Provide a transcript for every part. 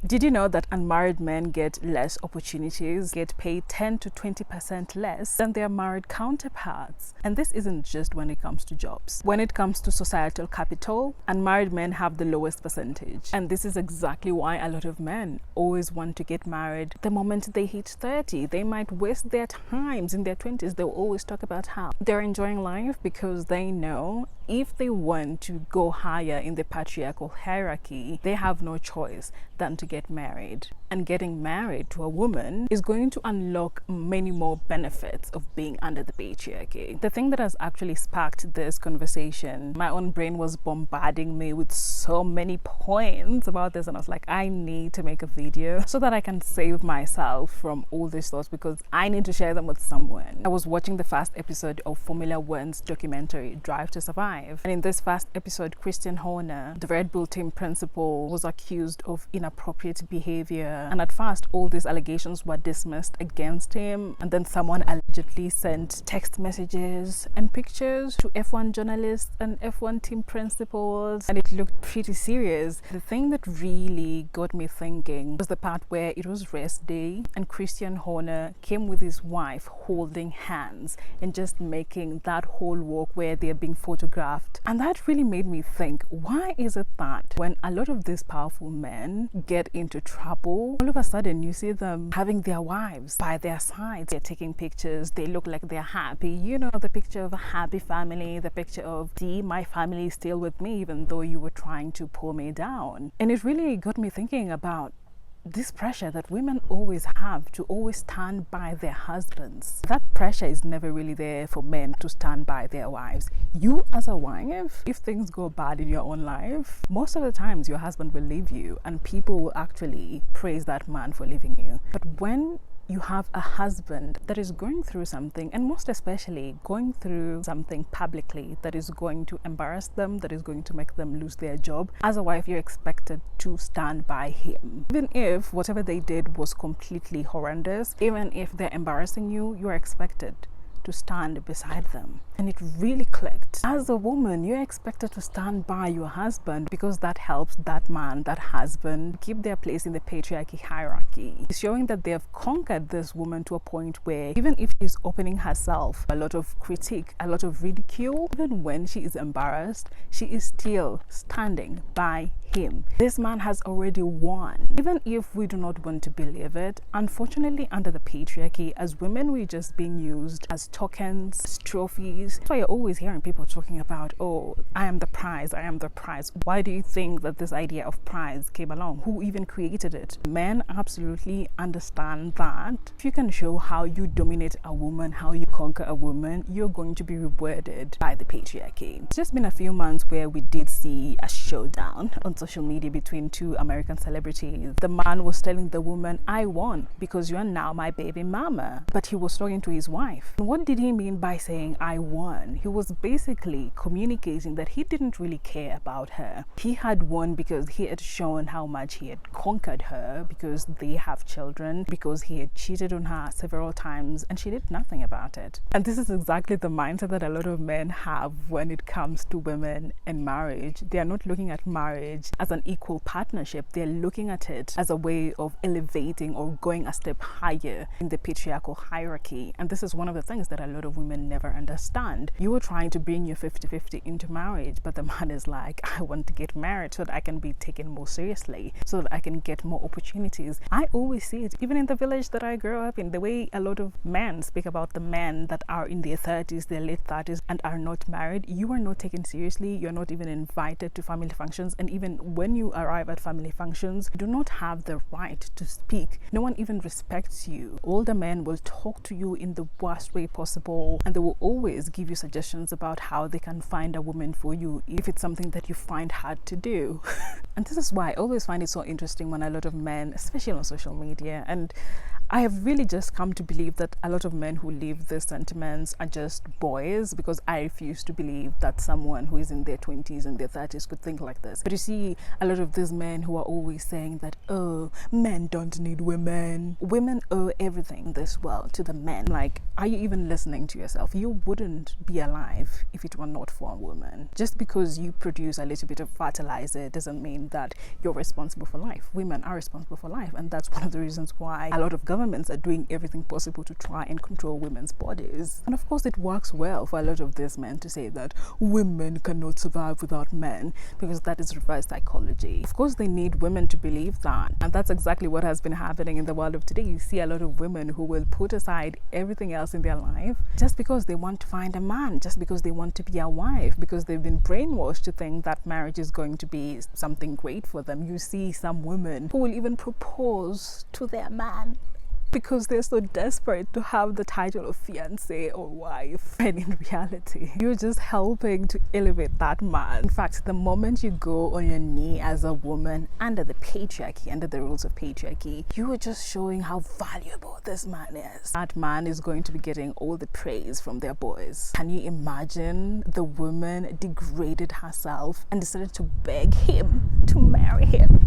Did you know that unmarried men get less opportunities, get paid 10 to 20% less than their married counterparts? And this isn't just when it comes to jobs. When it comes to societal capital, unmarried men have the lowest percentage. And this is exactly why a lot of men always want to get married the moment they hit 30. They might waste their times in their 20s. They'll always talk about how they're enjoying life because they know if they want to go higher in the patriarchal hierarchy, they have no choice than to get married. And getting married to a woman is going to unlock many more benefits of being under the patriarchy. The thing that has actually sparked this conversation, my own brain was bombarding me with so many points about this, and I was like, I need to make a video so that I can save myself from all these thoughts because I need to share them with someone. I was watching the first episode of Formula One's documentary Drive to Survive, and in this first episode, Christian Horner, the Red Bull team principal, was accused of inappropriate behavior. And at first, all these allegations were dismissed against him. And then someone allegedly sent text messages and pictures to F1 journalists and F1 team principals. And it looked pretty serious. The thing that really got me thinking was the part where it was rest day and Christian Horner came with his wife holding hands and just making that whole walk where they're being photographed. And that really made me think, why is it that when a lot of these powerful men get into trouble, all of a sudden you see them having their wives by their sides? They're taking pictures, they look like they're happy. You know, the picture of a happy family, the picture of, see, my family is still with me even though you were trying to pull me down. And it really got me thinking about this pressure that women always have to always stand by their husbands. That pressure is never really there for men to stand by their wives. You as a wife, if things go bad in your own life, most of the times your husband will leave you and people will actually praise that man for leaving you. But when you have a husband that is going through something, and most especially going through something publicly that is going to embarrass them, that is going to make them lose their job, as a wife, you're expected to stand by him. Even if whatever they did was completely horrendous, even if they're embarrassing you, you're expected to stand beside them. And it really clicked. As a woman, you're expected to stand by your husband because that helps that man, that husband, keep their place in the patriarchy hierarchy. It's showing that they have conquered this woman to a point where even if she's opening herself a lot of critique, a lot of ridicule, even when she is embarrassed, she is still standing by him. This man has already won. Even if we do not want to believe it, unfortunately under the patriarchy, as women, we're just being used as tokens, as trophies. That's why you're always hearing people talking about, oh, I am the prize, I am the prize. Why do you think that this idea of prize came along? Who even created it? Men absolutely understand that if you can show how you dominate a woman, how you conquer a woman, you're going to be rewarded by the patriarchy. It's just been a few months where we did see a showdown on social media between two American celebrities. The man was telling the woman, I won because you are now my baby mama. But he was talking to his wife. And what did he mean by saying I won? He was basically communicating that he didn't really care about her. He had won because he had shown how much he had conquered her, because they have children, because he had cheated on her several times and she did nothing about it. And this is exactly the mindset that a lot of men have when it comes to women and marriage. They are not looking at marriage as an equal partnership. They're looking at it as a way of elevating or going a step higher in the patriarchal hierarchy. And this is one of the things that a lot of women never understand. You were trying to bring your 50-50 into marriage, but the man is like, I want to get married so that I can be taken more seriously, so that I can get more opportunities. I always see it, even in the village that I grew up in, the way a lot of men speak about the men that are in their 30s, their late 30s, and are not married. You are not taken seriously. You're not even invited to family functions. And even when you arrive at family functions, you do not have the right to speak. No one even respects you. Older men will talk to you in the worst way possible, and they will always give you suggestions about how they can find a woman for you if it's something that you find hard to do. And this is why I always find it so interesting when a lot of men, especially on social media, and I have really just come to believe that a lot of men who live these sentiments are just boys, because I refuse to believe that someone who is in their 20s and their 30s could think like this. But you see a lot of these men who are always saying that, oh, men don't need women. Women owe everything in this world to the men. Like, are you even listening to yourself? You wouldn't be alive if it were not for a woman. Just because you produce a little bit of fertilizer doesn't mean that you're responsible for life. Women are responsible for life, and that's one of the reasons why a lot of governments are doing everything possible to try and control women's bodies. And of course it works well for a lot of these men to say that women cannot survive without men, because that is reverse psychology. Of course they need women to believe that, and that's exactly what has been happening in the world of today. You see a lot of women who will put aside everything else in their life just because they want to find a man, just because they want to be a wife, because they've been brainwashed to think that marriage is going to be something great for them. You see some women who will even propose to their man because they're so desperate to have the title of fiancé or wife. And in reality, you're just helping to elevate that man. In fact, the moment you go on your knee as a woman under the patriarchy, under the rules of patriarchy, you are just showing how valuable this man is. That man is going to be getting all the praise from their boys. Can you imagine the woman degraded herself and decided to beg him to marry him?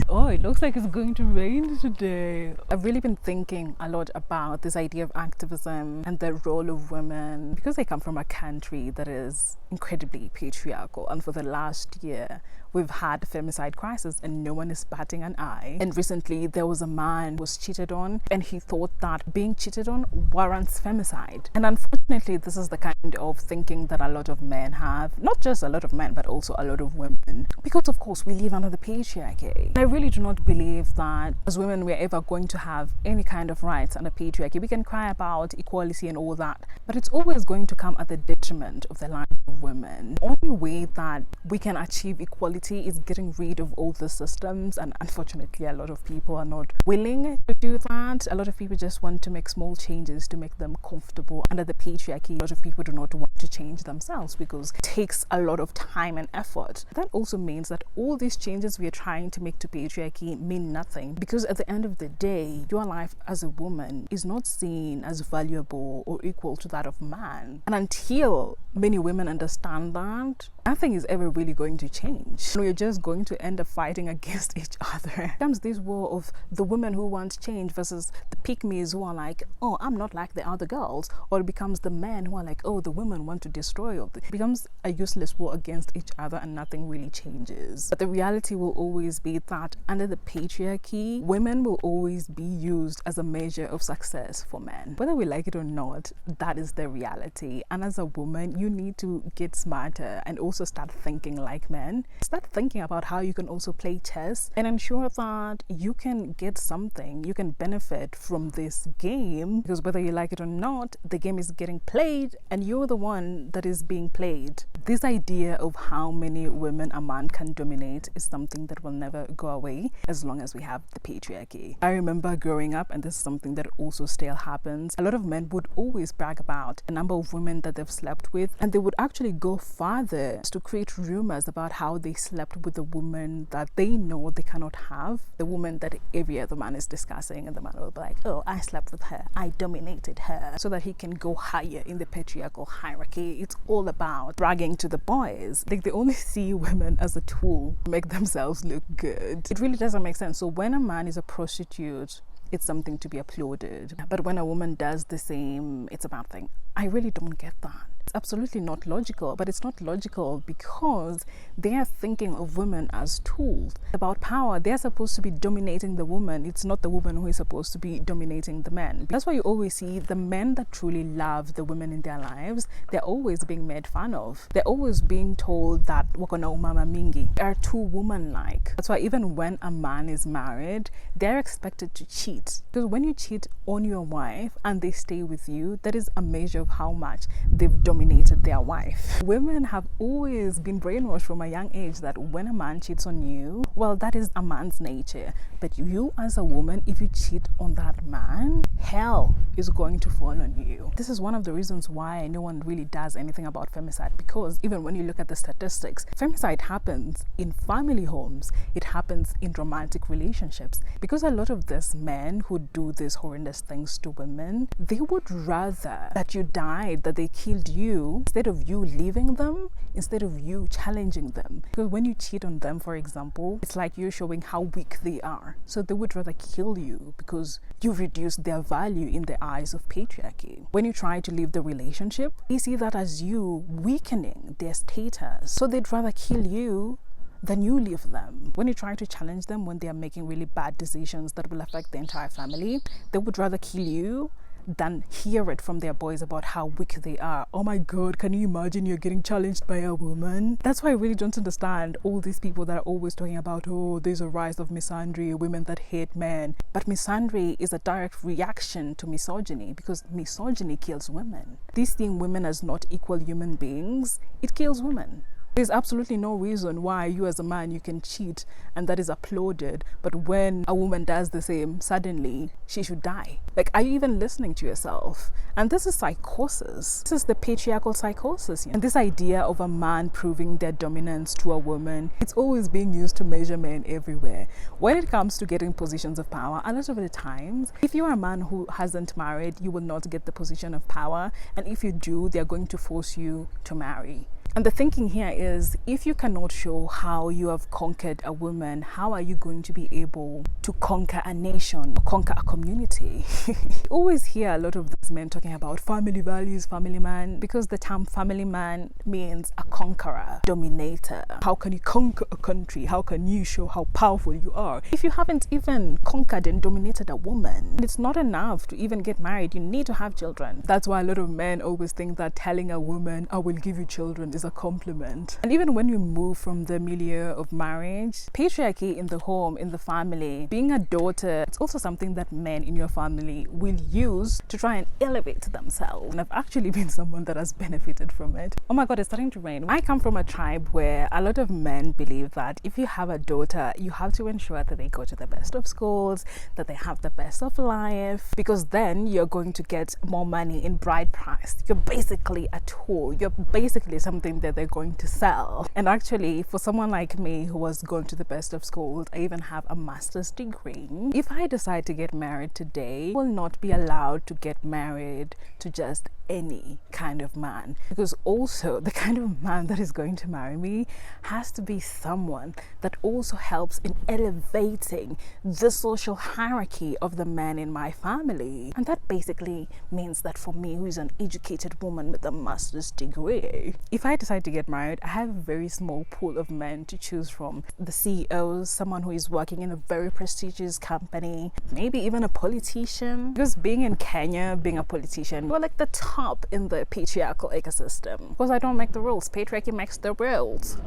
Oh, it looks like it's going to rain today. I've really been thinking a lot about this idea of activism and the role of women, because I come from a country that is incredibly patriarchal, and for the last year we've had a femicide crisis and no one is batting an eye. And recently there was a man who was cheated on, and he thought that being cheated on warrants femicide. And unfortunately this is the kind of thinking that a lot of men have, not just a lot of men but also a lot of women, because of course we live under the patriarchy. I really do not believe that as women we're ever going to have any kind of rights under patriarchy. We can cry about equality and all that, but it's always going to come at the detriment of the lives of women. The only way that we can achieve equality is getting rid of all the systems, and unfortunately a lot of people are not willing to do that. A lot of people just want to make small changes to make them comfortable under the patriarchy. A lot of people do not want to change themselves because it takes a lot of time and effort. That also means that all these changes we are trying to make to patriarchy mean nothing, because at the end of the day your life as a woman is not seen as valuable or equal to that of man. And until many women understand that, nothing is ever really going to change. We're just going to end up fighting against each other. It comes this war of the women who want change versus the pygmies who are like, oh, I'm not like the other girls. Or it becomes the men who are like, oh, the women want to destroy all. It becomes a useless war against each other and nothing really changes. But the reality will always be that under the patriarchy, women will always be used as a measure of success for men. Whether we like it or not, that is the reality. And as a woman, you need to get smarter and also start thinking like men. Start thinking about how you can also play chess and ensure that you can get something, you can benefit from this game, because whether you like it or not, the game is getting played and you're the one that is being played. This idea of how many women a man can dominate is something that will never go away as long as we have the patriarchy. I remember growing up, and this is something that also still happens, a lot of men would always brag about the number of women that they've slept with, and they would actually go farther to create rumors about how they slept with the woman that they know they cannot have, the woman that every other man is discussing, and the man will be like, oh, I slept with her, I dominated her, so that he can go higher in the patriarchal hierarchy. It's all about bragging to the boys. Like, they only see women as a tool to make themselves look good. It really doesn't make sense. So when a man is a prostitute, it's something to be applauded, but when a woman does the same, it's a bad thing. I really don't get that. It's absolutely not logical, but it's not logical because they are thinking of women as tools. About power, they're supposed to be dominating the woman. It's not the woman who is supposed to be dominating the man. That's why you always see the men that truly love the women in their lives, they're always being made fun of. They're always being told that wakona umama mingi, they are too woman-like. That's why even when a man is married, they're expected to cheat. Because when you cheat on your wife and they stay with you, that is a measure of how much they've dominated dominated their wife. Women have always been brainwashed from a young age that when a man cheats on you, well, that is a man's nature. But you as a woman, if you cheat on that man, hell is going to fall on you. This is one of the reasons why no one really does anything about femicide, because even when you look at the statistics, femicide happens in family homes, it happens in romantic relationships, because a lot of these men who do these horrendous things to women, they would rather that you died, that they killed you, instead of you leaving them, instead of you challenging them. Because when you cheat on them, for example, it's like you're showing how weak they are. So they would rather kill you because you reduced their value in the eyes of patriarchy. When you try to leave the relationship, they see that as you weakening their status. So they'd rather kill you than you leave them. When you try to challenge them when they are making really bad decisions that will affect the entire family, they would rather kill you than hear it from their boys about how weak they are. Oh my God, can you imagine you're getting challenged by a woman? That's why I really don't understand all these people that are always talking about, oh, there's a rise of misandry, women that hate men. But misandry is a direct reaction to misogyny, because misogyny kills women. This seeing women as not equal human beings, it kills women. There's absolutely no reason why you as a man, you can cheat and that is applauded, but when a woman does the same, suddenly she should die. Like, are you even listening to yourself? And this is psychosis. This is the patriarchal psychosis. And this idea of a man proving their dominance to a woman, it's always being used to measure men everywhere. When it comes to getting positions of power, a lot of the times, if you're a man who hasn't married, you will not get the position of power. And if you do, they're going to force you to marry. And the thinking here is, if you cannot show how you have conquered a woman, how are you going to be able to conquer a nation or conquer a community? You always hear a lot of these men talking about family values, family man, because the term family man means a conqueror, dominator. How can you conquer a country? How can you show how powerful you are if you haven't even conquered and dominated a woman? And it's not enough to even get married. You need to have children. That's why a lot of men always think that telling a woman, I will give you children, is a compliment. And even when we move from the milieu of marriage, patriarchy in the home, in the family, being a daughter, it's also something that men in your family will use to try and elevate themselves. And I've actually been someone that has benefited from it. Oh my God, it's starting to rain. I come from a tribe where a lot of men believe that if you have a daughter, you have to ensure that they go to the best of schools, that they have the best of life, because then you're going to get more money in bride price. You're basically a tool. You're basically something that they're going to sell. And actually, for someone like me who was going to the best of schools, I even have a master's degree. If I decide to get married today, I will not be allowed to get married to just any kind of man, because also the kind of man that is going to marry me has to be someone that also helps in elevating the social hierarchy of the men in my family. And that basically means that for me, who is an educated woman with a master's degree, if I decide to get married, I have a very small pool of men to choose from. The CEOs, someone who is working in a very prestigious company, maybe even a politician, because being in Kenya, being a politician, we're like the top in the patriarchal ecosystem. Because I don't make the rules, patriarchy makes the rules.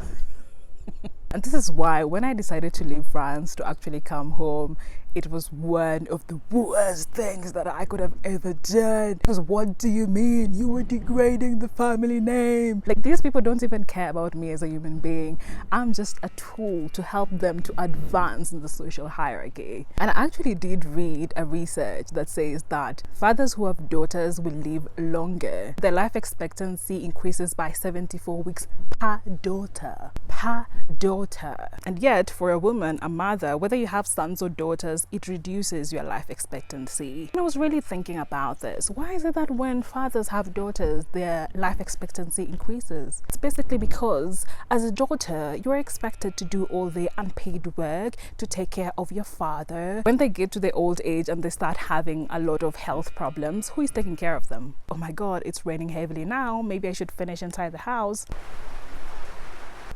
And this is why when I decided to leave France to actually come home, it was one of the worst things that I could have ever done. Because what do you mean? You were degrading the family name. Like, these people don't even care about me as a human being. I'm just a tool to help them to advance in the social hierarchy. And I actually did read a research that says that fathers who have daughters will live longer. Their life expectancy increases by 74 weeks per daughter. Per daughter. And yet, for a woman, a mother, whether you have sons or daughters, it reduces your life expectancy. And I was really thinking about this. Why is it that when fathers have daughters, their life expectancy increases? It's basically because as a daughter, you're expected to do all the unpaid work to take care of your father. When they get to the old age and they start having a lot of health problems, who is taking care of them? Oh my God, it's raining heavily now. Maybe I should finish inside the house.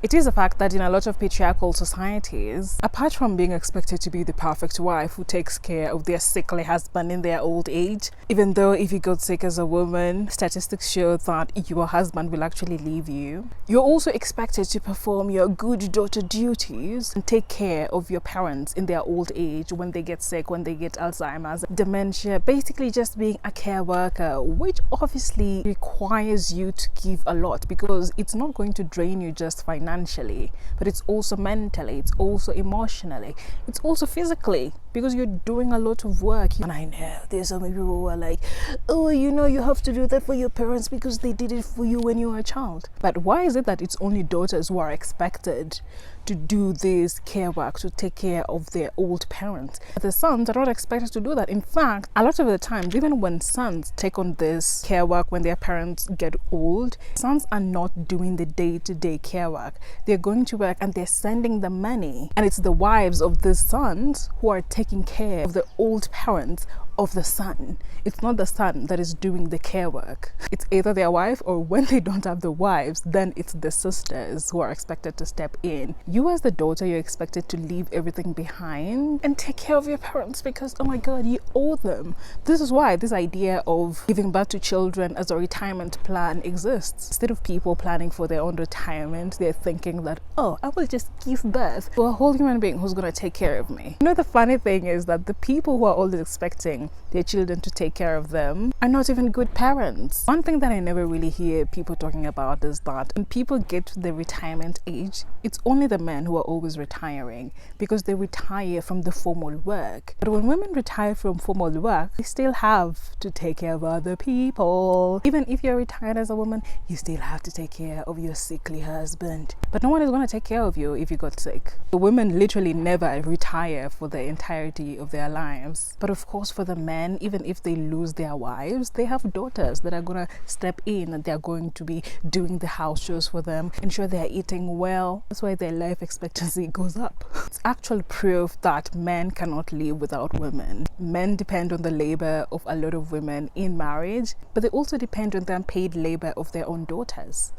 It is a fact that in a lot of patriarchal societies, apart from being expected to be the perfect wife who takes care of their sickly husband in their old age, even though if you got sick as a woman, statistics show that your husband will actually leave you, you're also expected to perform your good daughter duties and take care of your parents in their old age when they get sick, when they get Alzheimer's, dementia, basically just being a care worker, which obviously requires you to give a lot, because it's not going to drain you just financially, but it's also mentally, it's also emotionally, it's also physically, because you're doing a lot of work. And I know there's some people who are like, oh, you know, you have to do that for your parents because they did it for you when you were a child. But why is it that it's only daughters who are expected to do this care work, to take care of their old parents? The sons are not expected to do that. In fact, a lot of the times, even when sons take on this care work when their parents get old, sons are not doing the day-to-day care work. They're going to work and they're sending the money, and it's the wives of the sons who are taking care of the old parents of the son. It's not the son that is doing the care work. It's either their wife, or when they don't have the wives, then it's the sisters who are expected to step in. You as the daughter, you're expected to leave everything behind and take care of your parents because, oh my God, you owe them. This is why this idea of giving birth to children as a retirement plan exists. Instead of people planning for their own retirement, they're thinking that, oh, I will just give birth to a whole human being who's going to take care of me. You know, the funny thing is that the people who are always expecting their children to take care of them are not even good parents. One thing that I never really hear people talking about is that when people get to the retirement age, it's only the men who are always retiring because they retire from the formal work. But when women retire from formal work, they still have to take care of other people. Even if you're retired as a woman, you still have to take care of your sickly husband. But no one is going to take care of you if you got sick. The women literally never retire for the entirety of their lives. But of course, for the men, even if they lose their wives, they have daughters that are going to step in and they're going to be doing the house chores for them, ensure they're eating well. That's why their life expectancy goes up. It's actual proof that men cannot live without women. Men depend on the labor of a lot of women in marriage, but they also depend on the unpaid labor of their own daughters.